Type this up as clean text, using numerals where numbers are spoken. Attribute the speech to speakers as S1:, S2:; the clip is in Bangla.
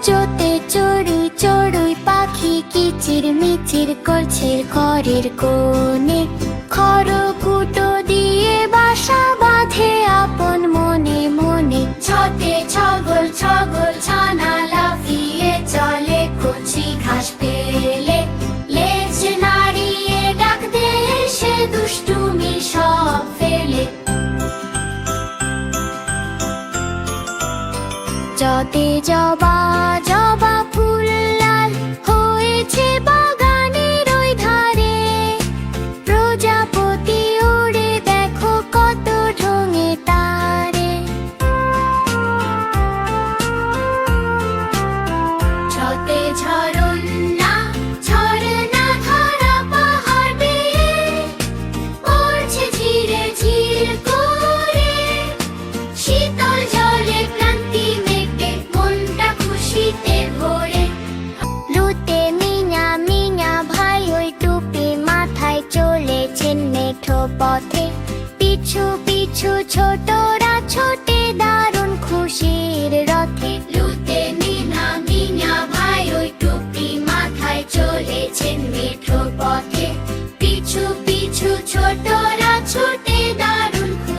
S1: জোতে চড়ুই চড়ুই পাখি কিচির মিচির করছে ঘরের কোণে। খড়কুটো দিয়ে বাসা বাঁধে আপন মনে মনে। ছতে ছগল ছগল ছানা লাফিয়ে চলে কচি ঘাস পেলে। লেজ নাড়িয়ে ডাক দেয় সে দুষ্টুমি সব ফেলে। যতে জবা জবা ফুল লাল হয়েছে বাগানের ওই ধারে। প্রজাপতি উড়ে দেখো কত ঢঙে তারে। ছতে ঝরনা ঝরনা ধারা পাহাড় বেয়ে পড়ছে ঝিরে ঝির করে। শীতল জলে ক্লান্তি মেটে মনটা খুশিতে ভরে। লুটে মিনা মিনা ভাই ওই টুপি মাথায় চলেছেন মেঠো পথে। পিছু পিছু ছোটরা ছোট